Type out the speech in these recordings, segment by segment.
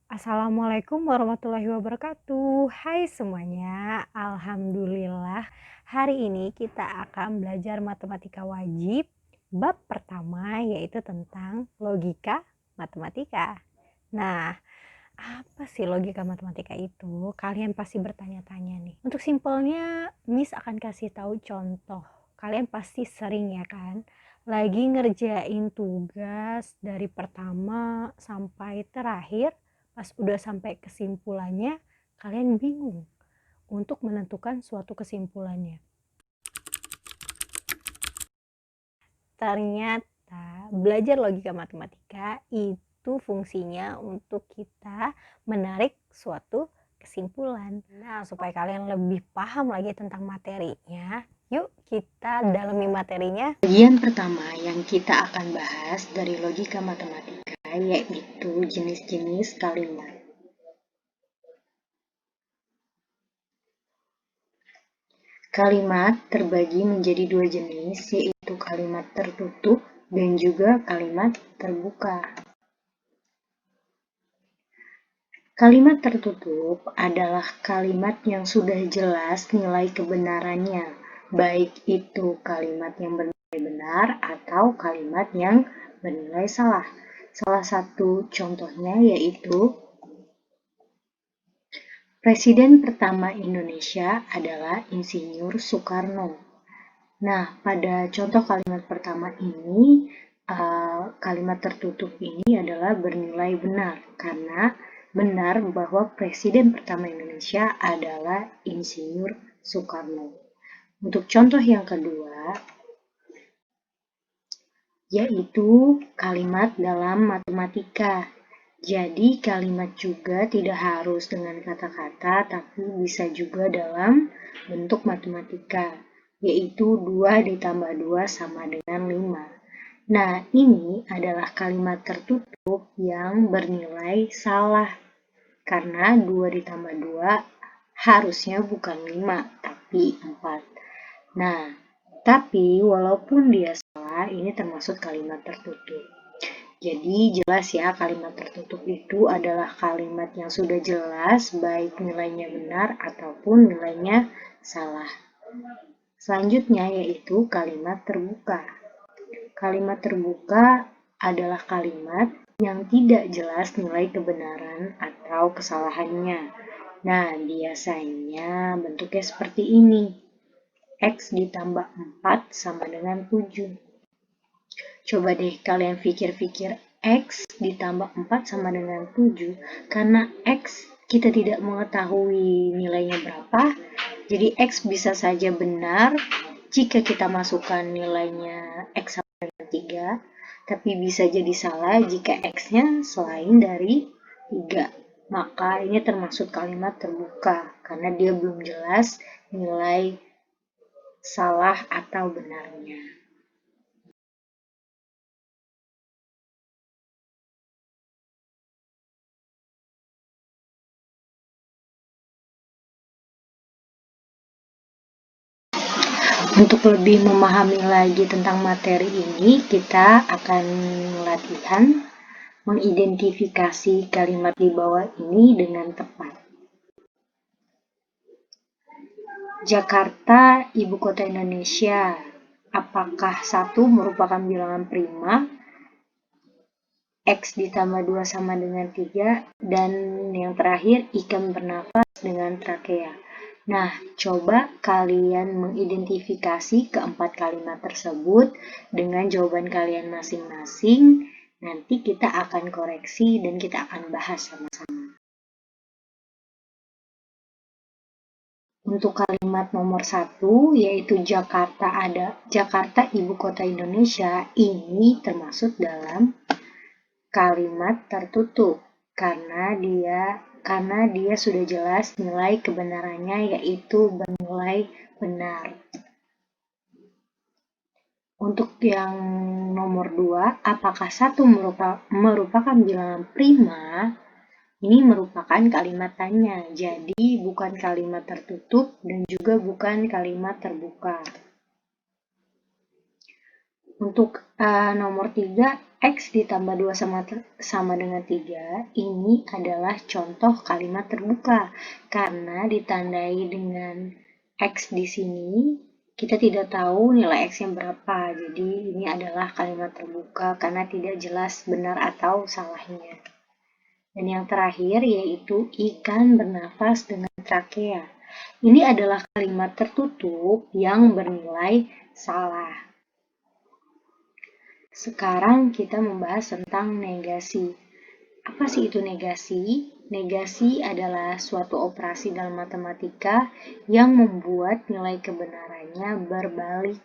Assalamualaikum warahmatullahi wabarakatuh. Hai semuanya, alhamdulillah hari ini kita akan belajar matematika wajib bab pertama yaitu tentang logika matematika. Nah, apa sih logika matematika itu? Kalian pasti bertanya-tanya nih. Untuk simpelnya, Miss akan kasih tahu contoh. Kalian pasti sering ya kan? Lagi ngerjain tugas dari pertama sampai terakhir, pas udah sampai kesimpulannya, kalian bingung untuk menentukan suatu kesimpulannya. Ternyata belajar logika matematika itu fungsinya untuk kita menarik suatu kesimpulan. Nah, supaya kalian lebih paham lagi tentang materinya, yuk kita dalami materinya. Bagian pertama yang kita akan bahas dari logika matematika yaitu jenis-jenis kalimat. Kalimat terbagi menjadi dua jenis, yaitu kalimat tertutup dan juga kalimat terbuka. Kalimat tertutup adalah kalimat yang sudah jelas nilai kebenarannya, baik itu kalimat yang bernilai benar atau kalimat yang bernilai salah. Salah satu contohnya yaitu Presiden pertama Indonesia adalah Insinyur Soekarno. Nah, pada contoh kalimat pertama ini, kalimat tertutup ini adalah bernilai benar, karena benar bahwa Presiden pertama Indonesia adalah Insinyur Soekarno. Untuk contoh yang kedua, yaitu kalimat dalam matematika. Jadi kalimat juga tidak harus dengan kata-kata, tapi bisa juga dalam bentuk matematika, yaitu 2 ditambah 2 sama dengan 5. Nah, ini adalah kalimat tertutup yang bernilai salah, karena 2 ditambah 2 harusnya bukan 5, tapi 4. Nah, tapi walaupun dia salah, ini termasuk kalimat tertutup. Jadi jelas ya, kalimat tertutup itu adalah kalimat yang sudah jelas baik nilainya benar ataupun nilainya salah. Selanjutnya yaitu kalimat terbuka. Kalimat terbuka adalah kalimat yang tidak jelas nilai kebenaran atau kesalahannya. Nah, biasanya bentuknya seperti ini. X ditambah 4 sama dengan 7. Coba deh kalian pikir-pikir, X ditambah 4 sama dengan 7. Karena X kita tidak mengetahui nilainya berapa, jadi X bisa saja benar jika kita masukkan nilainya X sama dengan 3, tapi bisa jadi salah jika X-nya selain dari 3. Maka ini termasuk kalimat terbuka, karena dia belum jelas nilai salah atau benarnya. Untuk lebih memahami lagi tentang materi ini, kita akan latihan mengidentifikasi kalimat di bawah ini dengan tepat. Jakarta, ibu kota Indonesia. Apakah 1 merupakan bilangan prima? X ditambah 2 sama dengan 3, dan yang terakhir ikan bernafas dengan trakea. Nah, coba kalian mengidentifikasi keempat kalimat tersebut dengan jawaban kalian masing-masing. Nanti kita akan koreksi dan kita akan bahas sama-sama. Untuk kalimat nomor 1, yaitu Jakarta ibu kota Indonesia, ini termasuk dalam kalimat tertutup karena dia sudah jelas nilai kebenarannya, yaitu bernilai benar. Untuk yang nomor 2, apakah 1 merupakan bilangan prima? Ini merupakan kalimat tanya, jadi bukan kalimat tertutup dan juga bukan kalimat terbuka. Untuk nomor 3, X ditambah 2 sama dengan 3, ini adalah contoh kalimat terbuka. Karena ditandai dengan X di sini, kita tidak tahu nilai X-nya berapa. Jadi ini adalah kalimat terbuka karena tidak jelas benar atau salahnya. Dan yang terakhir yaitu ikan bernafas dengan trakea. Ini adalah kalimat tertutup yang bernilai salah. Sekarang kita membahas tentang negasi. Apa sih itu negasi? Negasi adalah suatu operasi dalam matematika yang membuat nilai kebenarannya berbalik.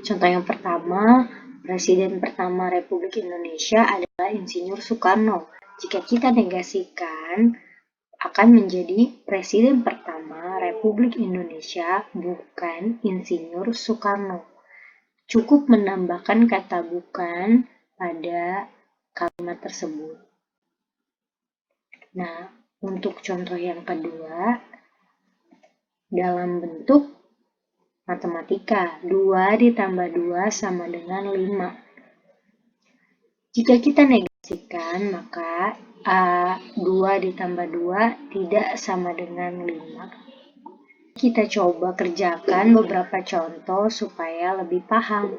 Contoh yang pertama, Presiden pertama Republik Indonesia adalah Insinyur Soekarno. Jika kita negasikan, akan menjadi Presiden pertama Republik Indonesia, bukan Insinyur Soekarno. Cukup menambahkan kata bukan pada kalimat tersebut. Nah, untuk contoh yang kedua, dalam bentuk matematika, 2 ditambah 2 sama dengan 5. Jika kita negasikan, maka 2 ditambah 2 tidak sama dengan 5. Kita coba kerjakan beberapa contoh supaya lebih paham.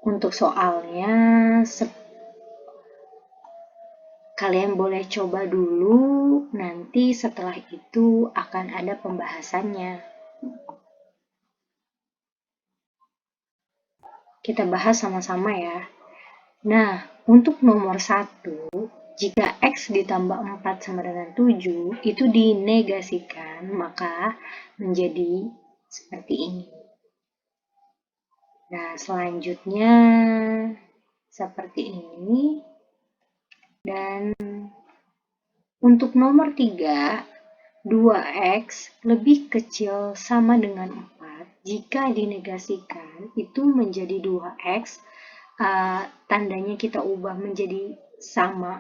Untuk soalnya, kalian boleh coba dulu, nanti setelah itu akan ada pembahasannya. Kita bahas sama-sama ya. Nah, untuk nomor 1, jika X ditambah 4 sama dengan 7, itu dinegasikan, maka menjadi seperti ini. Nah, selanjutnya seperti ini. Dan untuk nomor 3, 2X lebih kecil sama dengan 4. Jika dinegasikan, itu menjadi 2X. Tandanya kita ubah menjadi sama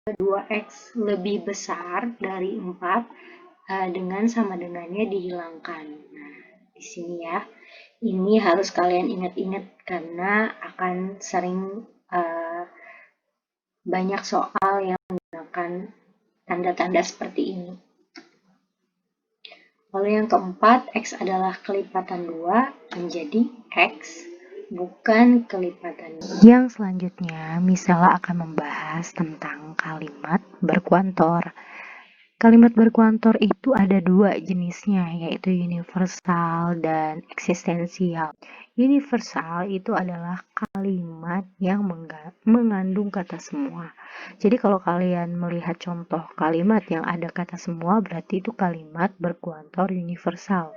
2X lebih besar dari 4 dengan sama dengannya dihilangkan. Nah, di sini ya. Ini harus kalian ingat-ingat karena akan sering banyak soal yang menggunakan tanda-tanda seperti ini. Lalu yang keempat, X adalah kelipatan 2 menjadi X, bukan kelipatan 2. Yang selanjutnya, misalnya akan membahas tentang kalimat berkuantor. Kalimat berkuantor itu ada 2 jenisnya, yaitu universal dan eksistensial. Universal itu adalah kalimat yang mengandung kata semua. Jadi kalau kalian melihat contoh kalimat yang ada kata semua, berarti itu kalimat berkuantor universal.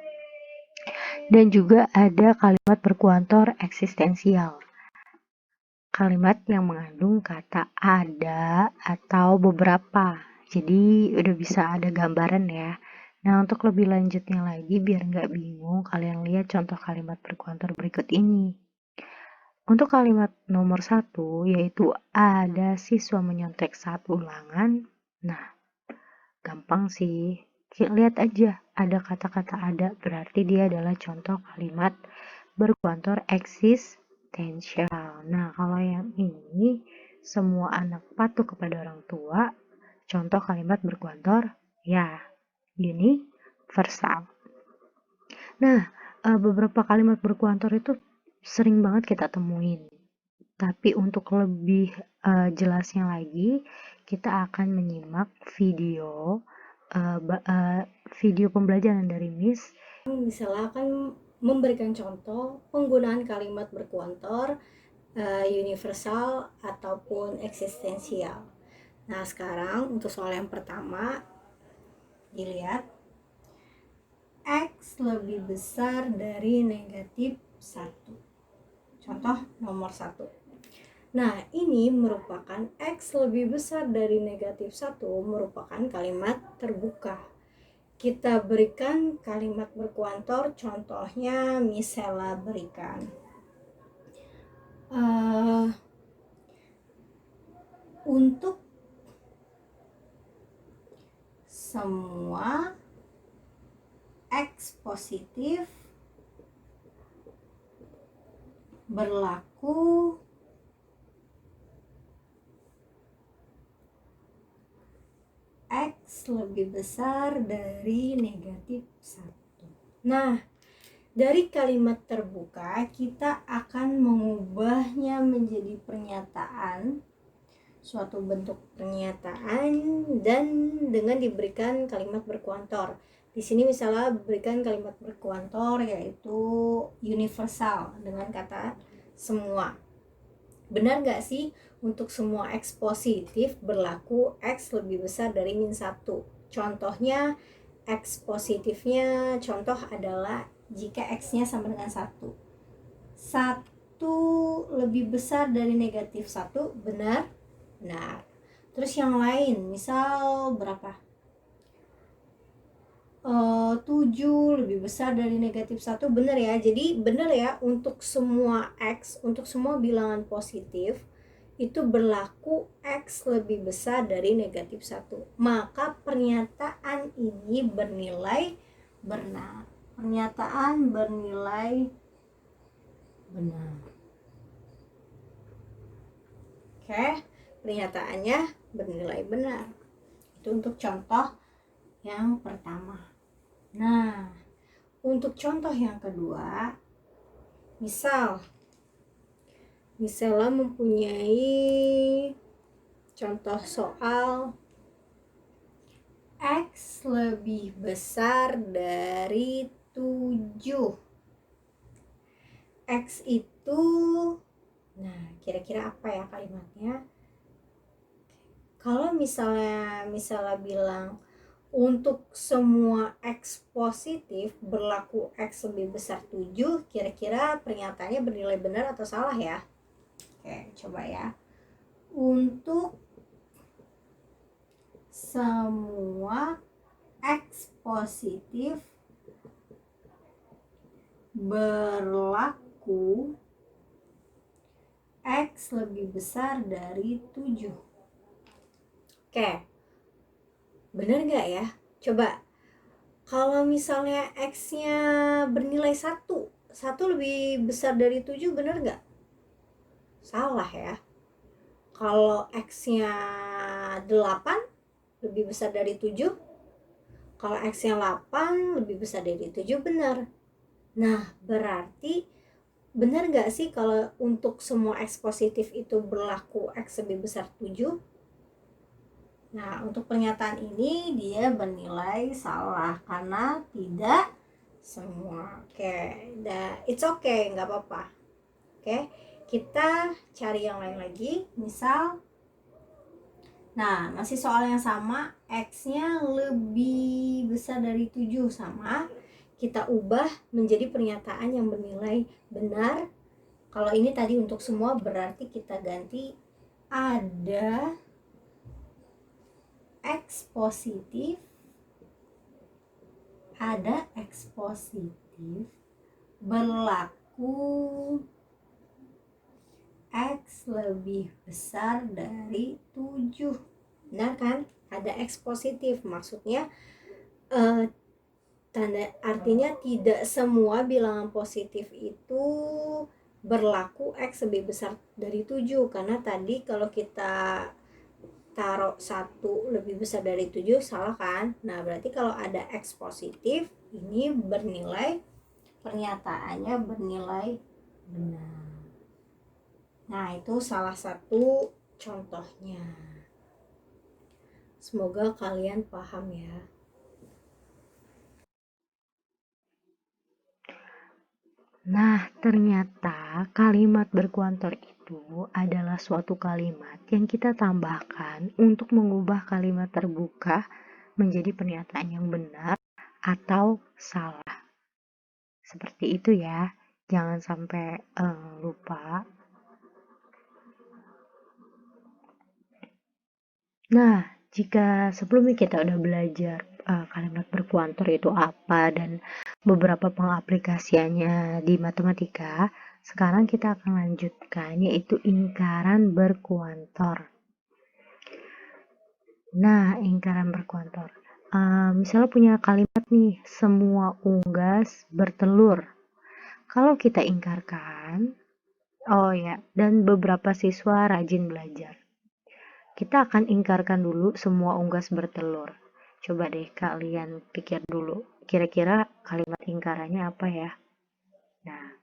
Dan juga ada kalimat berkuantor eksistensial. Kalimat yang mengandung kata ada atau beberapa. Jadi udah bisa ada gambaran ya. Nah, untuk lebih lanjutnya lagi biar nggak bingung, kalian lihat contoh kalimat berkuantor berikut ini. Untuk kalimat nomor 1, yaitu ada siswa menyontek saat ulangan. Nah, gampang sih. Lihat aja, ada kata-kata ada, berarti dia adalah contoh kalimat berkuantor eksistensial. Nah, kalau yang ini, semua anak patuh kepada orang tua, contoh kalimat berkuantor, ya, universal. Nah, beberapa kalimat berkuantor itu sering banget kita temuin. Tapi untuk lebih jelasnya lagi, kita akan menyimak video pembelajaran dari Miss. Misalnya akan memberikan contoh penggunaan kalimat berkuantor universal ataupun eksistensial. Nah, sekarang untuk soal yang pertama, dilihat X lebih besar dari negatif 1. Contoh nomor 1. Nah, ini merupakan X lebih besar dari negatif 1 merupakan kalimat terbuka. Kita berikan kalimat berkuantor, contohnya misalnya berikan untuk semua X positif berlaku X lebih besar dari negatif 1. Nah, dari kalimat terbuka kita akan mengubahnya menjadi pernyataan, suatu bentuk pernyataan, dan dengan diberikan kalimat berkuantor. Di sini misalnya berikan kalimat berkuantor yaitu universal dengan kata semua. Benar nggak sih untuk semua X positif berlaku X lebih besar dari min 1? Contohnya X positifnya contoh adalah jika X-nya sama dengan 1. 1 lebih besar dari negatif 1, benar? Benar. Terus yang lain, misal berapa? 7 lebih besar dari negatif 1, benar ya. Jadi benar ya, untuk semua X, untuk semua bilangan positif itu berlaku X lebih besar dari negatif 1. Maka pernyataan ini bernilai benar. Pernyataan bernilai benar. Oke, pernyataannya bernilai benar. Itu untuk contoh yang pertama. Nah, untuk contoh yang kedua, misalnya mempunyai contoh soal X lebih besar dari 7. X itu, nah kira-kira apa ya kalimatnya? Kalau misalnya bilang untuk semua X positif berlaku X lebih besar 7, kira-kira pernyataannya bernilai benar atau salah ya? Oke, coba ya. Untuk semua X positif berlaku X lebih besar dari 7. Oke, bener gak ya? Coba, kalau misalnya X-nya bernilai 1 lebih besar dari 7, bener gak? Salah ya. Kalau X-nya 8 lebih besar dari 7, kalau X-nya 8 lebih besar dari 7, benar. Nah, berarti benar gak sih kalau untuk semua X positif itu berlaku X lebih besar 7? Nah, untuk pernyataan ini dia bernilai salah karena tidak semua. Oke, it's okay, nggak apa-apa. Oke, kita cari yang lain lagi. Misal, nah masih soal yang sama, X-nya lebih besar dari 7 sama. Kita ubah menjadi pernyataan yang bernilai benar. Kalau ini tadi untuk semua berarti kita ganti ada X positif berlaku X lebih besar dari 7. Benar kan? Ada X positif, maksudnya tanda artinya tidak semua bilangan positif itu berlaku X lebih besar dari 7. Karena tadi kalau kita taruh 1 lebih besar dari 7, salah kan? Nah, berarti kalau ada X positif, ini bernilai, pernyataannya bernilai benar. Nah, itu salah satu contohnya. Semoga kalian paham ya. Nah, ternyata kalimat berkuantor itu adalah suatu kalimat yang kita tambahkan untuk mengubah kalimat terbuka menjadi pernyataan yang benar atau salah. Seperti itu ya, jangan sampai lupa. Nah, jika sebelumnya kita udah belajar kalimat berkuantor itu apa dan beberapa pengaplikasiannya di matematika, sekarang kita akan lanjutkan yaitu ingkaran berkuantor. Nah, ingkaran berkuantor. misalnya punya kalimat nih, semua unggas bertelur. Kalau kita ingkarkan, oh ya, dan beberapa siswa rajin belajar. Kita akan ingkarkan dulu semua unggas bertelur. Coba deh kalian pikir dulu, kira-kira kalimat ingkarannya apa ya? Nah,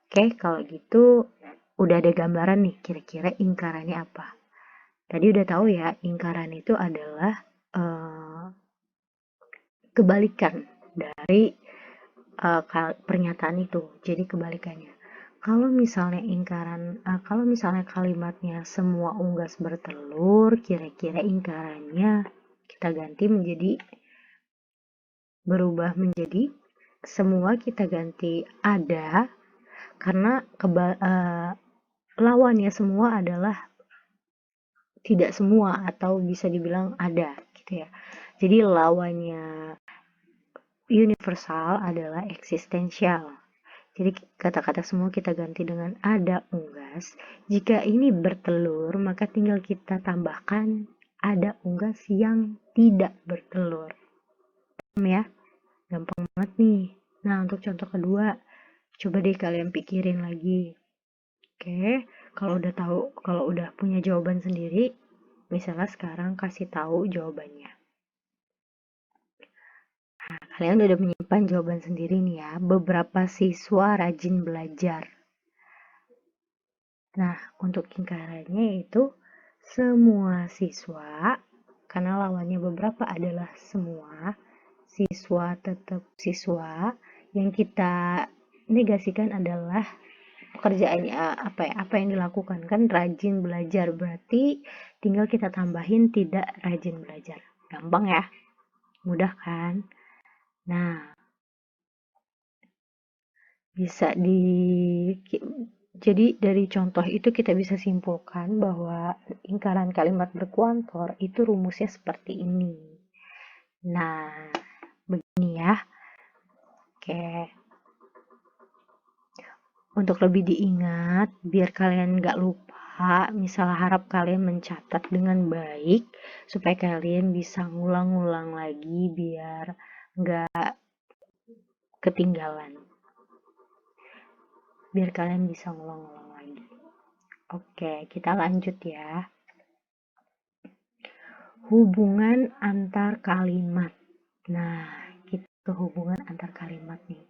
oke, kalau gitu udah ada gambaran nih kira-kira ingkarannya apa. Tadi udah tahu ya, ingkaran itu adalah kebalikan dari pernyataan itu. Jadi kebalikannya. Kalau misalnya kalimatnya semua unggas bertelur, kira-kira ingkarannya kita ganti berubah menjadi semua kita ganti ada, karena lawannya semua adalah tidak semua atau bisa dibilang ada gitu ya. Jadi lawannya universal adalah eksistensial. Jadi kata-kata semua kita ganti dengan ada unggas. Jika ini bertelur, maka tinggal kita tambahkan ada unggas yang tidak bertelur. Paham ya? Gampang banget nih. Nah, untuk contoh kedua, coba deh kalian pikirin lagi. Oke, kalau udah punya jawaban sendiri, misalnya sekarang kasih tahu jawabannya. Nah, kalian udah menyimpan jawaban sendiri nih ya. Beberapa siswa rajin belajar. Nah, untuk ingkarannya itu semua siswa, karena lawannya beberapa adalah semua, siswa tetap siswa, yang kita negasikan adalah pekerjaannya apa yang dilakukan, kan rajin belajar, berarti tinggal kita tambahin tidak rajin belajar. Gampang ya? Mudah kan? Nah, bisa jadi dari contoh itu kita bisa simpulkan bahwa ingkaran kalimat berkuantor itu rumusnya seperti ini. Nah, begini ya. Oke. Untuk lebih diingat, biar kalian nggak lupa, misalnya harap kalian mencatat dengan baik, supaya kalian bisa ngulang-ngulang lagi biar nggak ketinggalan. Biar kalian bisa ngulang-ngulang lagi. Oke, kita lanjut ya. Hubungan antar kalimat. Nah, kita ke hubungan antar kalimat nih.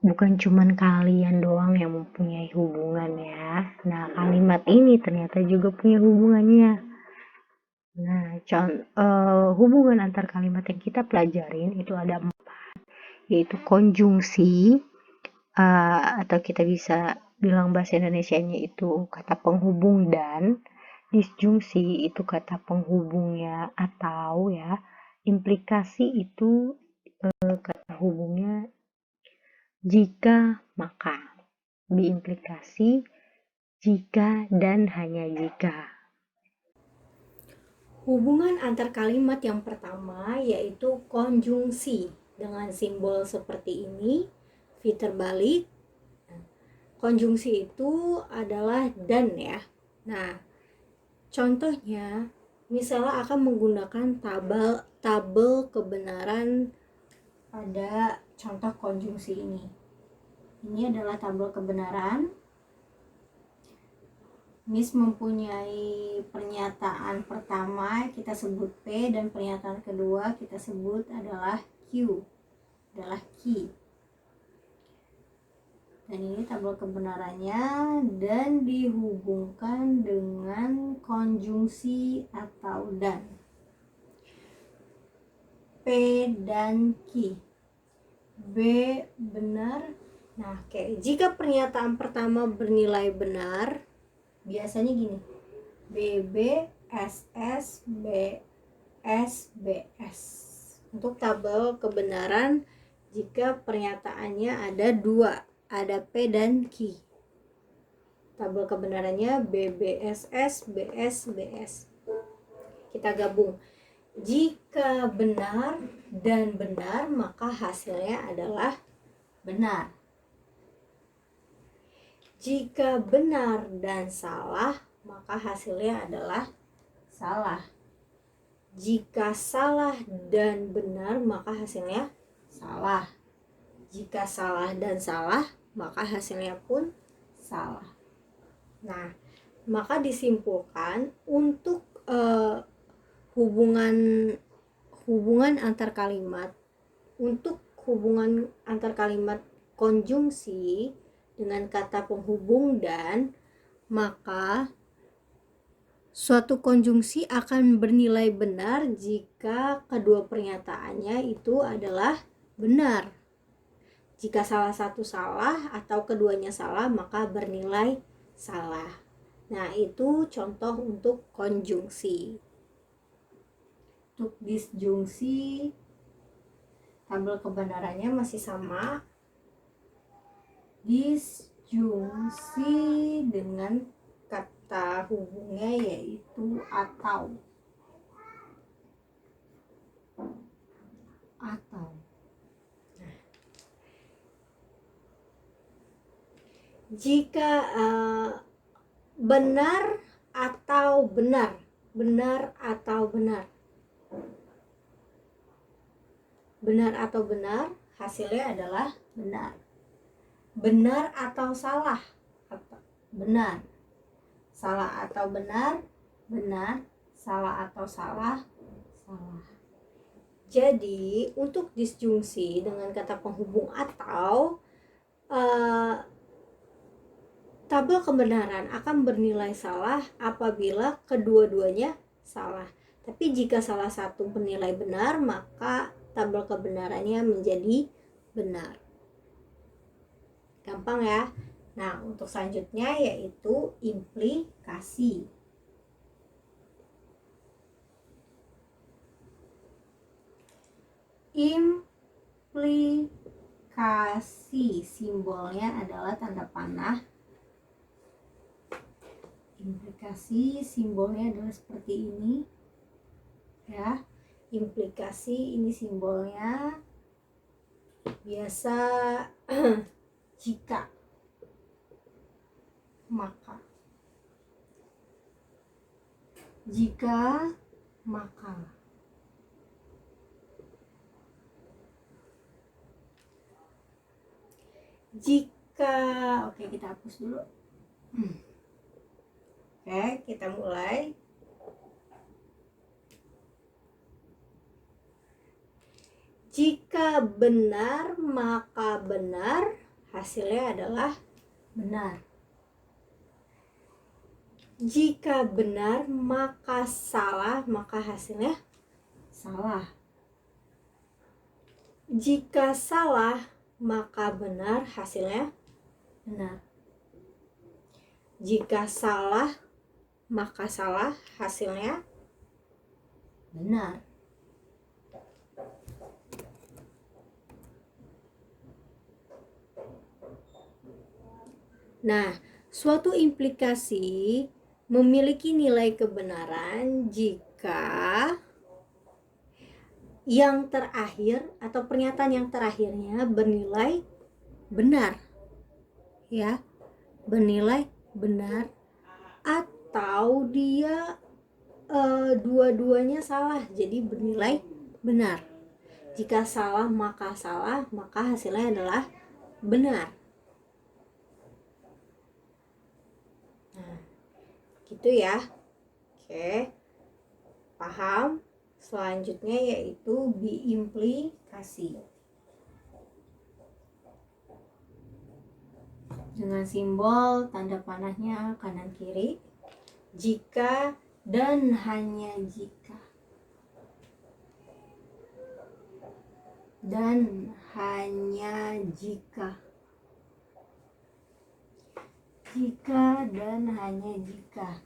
Bukan cuman kalian doang yang mempunyai hubungan ya. Nah, kalimat ini ternyata juga punya hubungannya. Nah, hubungan antar kalimat yang kita pelajarin itu ada 4, yaitu konjungsi, atau kita bisa bilang bahasa Indonesianya itu kata penghubung, dan disjungsi itu kata penghubungnya, atau ya implikasi itu kata hubungnya jika maka, diimplikasi jika dan hanya jika. Hubungan antar kalimat yang pertama yaitu konjungsi dengan simbol seperti ini, V terbalik. Konjungsi itu adalah dan ya. Nah, contohnya misalnya akan menggunakan tabel kebenaran pada contoh konjungsi ini. Ini adalah tabel kebenaran. Miss mempunyai pernyataan pertama kita sebut P, dan pernyataan kedua kita sebut adalah Q, adalah key. Dan ini tabel kebenarannya dan dihubungkan dengan konjungsi atau dan. P dan Q. B benar. Nah, oke. Jika pernyataan pertama bernilai benar, biasanya gini, BB, SS, BS, BS. Untuk tabel kebenaran jika pernyataannya ada 2, ada P dan Q. Tabel kebenarannya BBSS, BS, BS. Kita gabung. Jika benar dan benar, maka hasilnya adalah benar. Jika benar dan salah, maka hasilnya adalah salah. Jika salah dan benar, maka hasilnya salah. Jika salah dan salah, maka hasilnya pun salah. Nah, maka disimpulkan untuk hubungan antar kalimat, untuk hubungan antar kalimat konjungsi dengan kata penghubung dan, maka suatu konjungsi akan bernilai benar jika kedua pernyataannya itu adalah benar. Jika salah satu salah atau keduanya salah, maka bernilai salah. Nah, itu contoh untuk konjungsi. Untuk disjungsi, tabel kebenarannya masih sama. Disjungsi dengan kata hubungnya yaitu atau. Jika benar atau benar, benar atau benar, benar atau benar, hasilnya adalah benar. Benar atau salah, benar. Salah atau benar, benar. Salah atau salah, salah. Jadi untuk disjungsi dengan kata penghubung atau, tabel kebenaran akan bernilai salah apabila kedua-duanya salah. Tapi jika salah satu bernilai benar, maka tabel kebenarannya menjadi benar. Gampang ya? Nah, untuk selanjutnya yaitu implikasi. Implikasi simbolnya adalah tanda panah. Implikasi simbolnya adalah seperti ini. Ya. Implikasi ini simbolnya biasa jika, maka. Jika, maka. Jika, oke, kita hapus dulu. Oke, kita mulai. Jika benar, maka benar, hasilnya adalah benar. Jika benar, maka salah, maka hasilnya salah. Jika salah, maka benar, hasilnya benar. Jika salah, maka salah, hasilnya benar. Nah, suatu implikasi memiliki nilai kebenaran jika yang terakhir atau pernyataan yang terakhirnya bernilai benar. Ya, bernilai benar atau dia dua-duanya salah, jadi bernilai benar. Jika salah, maka hasilnya adalah benar. Nah, gitu ya. Oke, paham? Selanjutnya yaitu biimplikasi dengan simbol tanda panahnya kanan kiri. Jika dan hanya jika. Dan hanya jika. Jika dan hanya jika.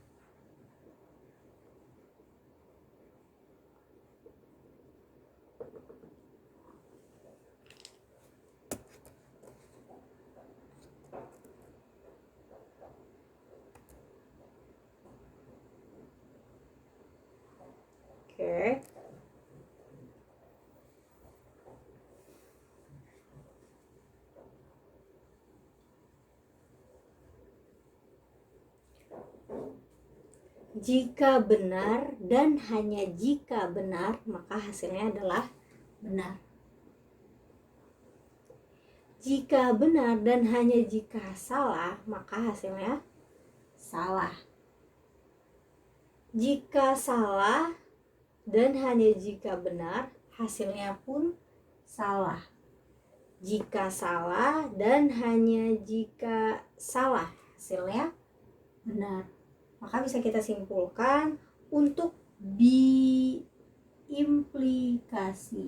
Oke. Jika benar dan hanya jika benar, maka hasilnya adalah benar. Jika benar dan hanya jika salah, maka hasilnya salah. Jika salah dan hanya jika benar, hasilnya pun salah. Jika salah dan hanya jika salah, hasilnya benar. Maka bisa kita simpulkan untuk biimplikasi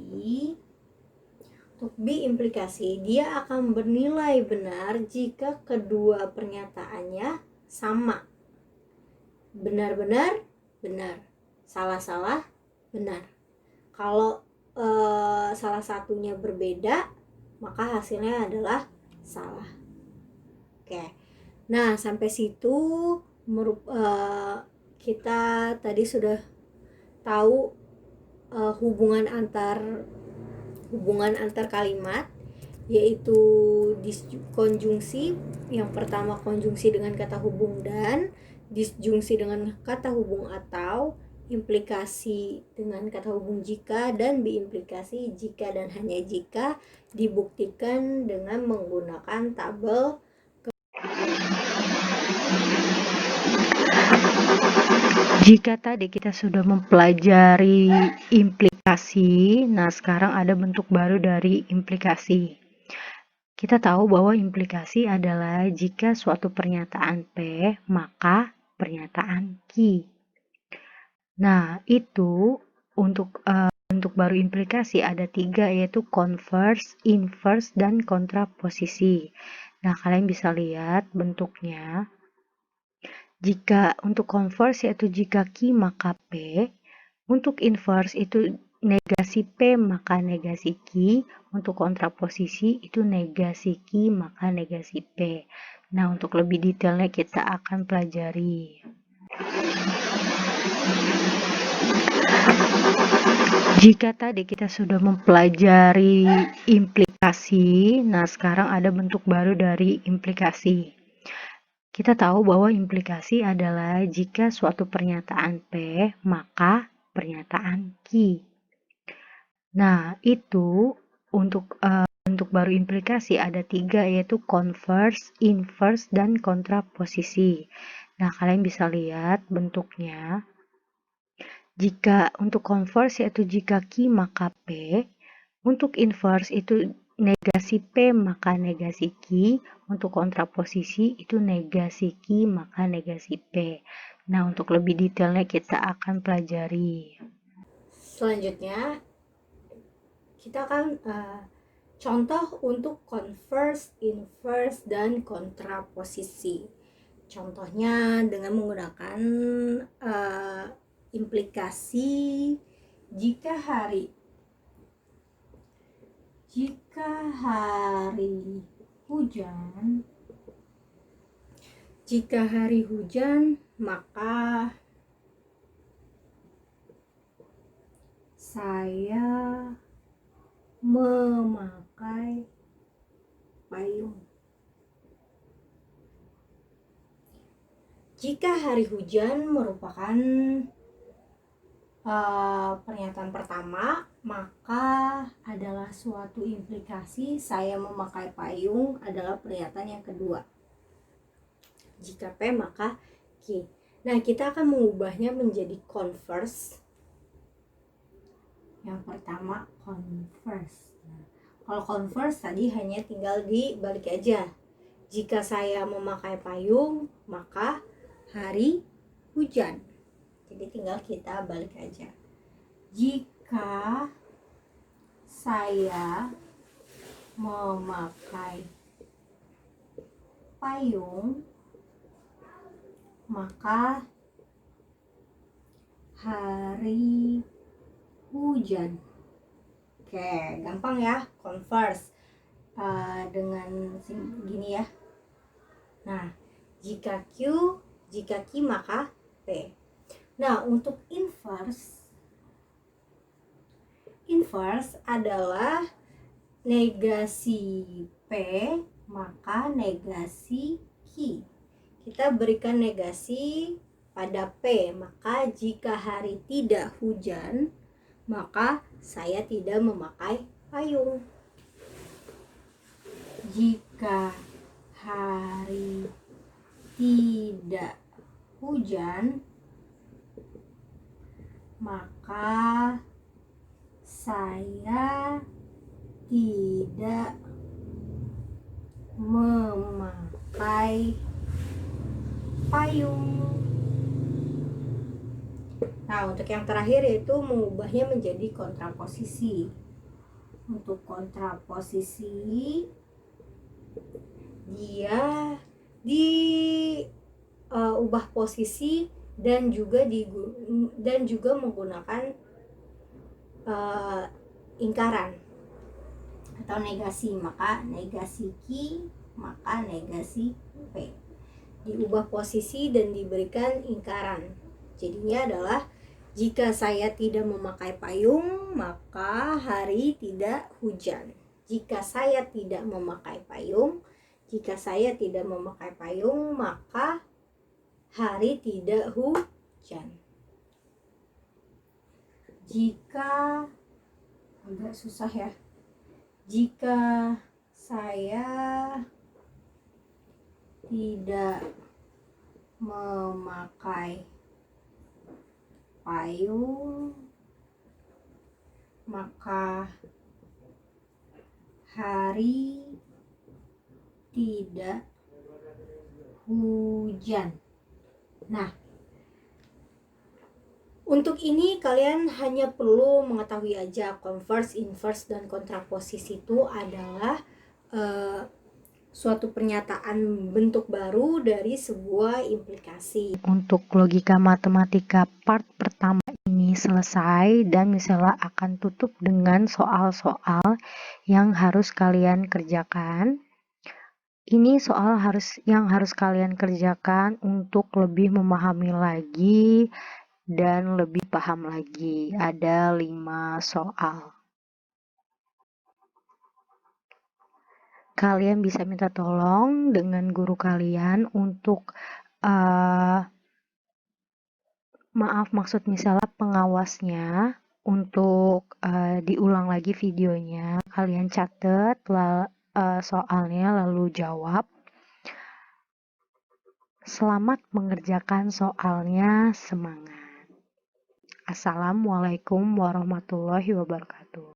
dia akan bernilai benar jika kedua pernyataannya sama. Benar-benar benar, salah-salah benar. Kalau salah satunya berbeda, maka hasilnya adalah salah. Oke. Nah, sampai situ kita tadi sudah tahu hubungan antar kalimat, yaitu diskonjungsi. Yang pertama konjungsi dengan kata hubung dan, disjungsi dengan kata hubung atau, implikasi dengan kata hubung jika, dan biimplikasi jika dan hanya jika, dibuktikan dengan menggunakan tabel. Jika tadi kita sudah mempelajari implikasi, nah sekarang ada bentuk baru dari implikasi. Kita tahu bahwa implikasi adalah jika suatu pernyataan P, maka pernyataan Q. Nah, itu untuk bentuk baru implikasi ada 3, yaitu converse, inverse, dan kontraposisi. Nah, kalian bisa lihat bentuknya. Jika untuk converse yaitu jika Q maka P, untuk inverse itu negasi P maka negasi Q, untuk kontraposisi itu negasi Q maka negasi P. Nah, untuk lebih detailnya kita akan pelajari. Jika tadi kita sudah mempelajari implikasi, nah sekarang ada bentuk baru dari implikasi. Kita tahu bahwa implikasi adalah jika suatu pernyataan P, maka pernyataan Q. Nah, itu untuk bentuk baru implikasi ada 3, yaitu converse, inverse, dan kontraposisi. Nah, kalian bisa lihat bentuknya. Jika untuk converse yaitu jika Q maka P, untuk inverse itu negasi P maka negasi Q, untuk kontraposisi itu negasi Q maka negasi P. Nah, untuk lebih detailnya kita akan pelajari. Selanjutnya kita akan contoh untuk converse, inverse, dan kontraposisi. Contohnya dengan menggunakan implikasi jika hari hujan, maka saya memakai payung. Jika hari hujan merupakan pernyataan pertama, maka adalah suatu implikasi saya memakai payung adalah pernyataan yang kedua. Jika P maka Q. Nah, kita akan mengubahnya menjadi converse. Yang pertama converse. Nah, kalau converse tadi hanya tinggal dibalik aja. Jika saya memakai payung, maka hari hujan. Jadi tinggal kita balik aja. Jika saya memakai payung, maka hari hujan. Oke, gampang ya, converse dengan gini ya. Nah, jika Q maka P. Nah, untuk inverse adalah negasi P maka negasi Q. Kita berikan negasi pada P. Maka jika hari tidak hujan, maka saya tidak memakai payung. Jika hari tidak hujan, maka saya tidak memakai payung. Nah, untuk yang terakhir yaitu mengubahnya menjadi kontraposisi. Untuk kontraposisi, dia diubah posisi dan juga menggunakan ingkaran atau negasi. Maka negasi Q, maka negasi P. Diubah posisi dan diberikan ingkaran. Jadinya adalah jika saya tidak memakai payung, maka hari tidak hujan. Jika saya tidak memakai payung, maka hari tidak hujan. Jika agak susah ya. Jika saya tidak memakai payung, maka hari tidak hujan. Nah, untuk ini kalian hanya perlu mengetahui aja converse, inverse, dan kontraposisi itu adalah suatu pernyataan bentuk baru dari sebuah implikasi. Untuk logika matematika part pertama ini selesai dan misalnya akan tutup dengan soal-soal yang harus kalian kerjakan. Ini soal yang harus kalian kerjakan untuk lebih memahami lagi dan lebih paham lagi. Ada 5 soal. Kalian bisa minta tolong dengan guru kalian untuk maksud misalnya pengawasnya untuk diulang lagi videonya. Kalian catat soalnya lalu jawab. Selamat mengerjakan soalnya, semangat. Assalamualaikum warahmatullahi wabarakatuh.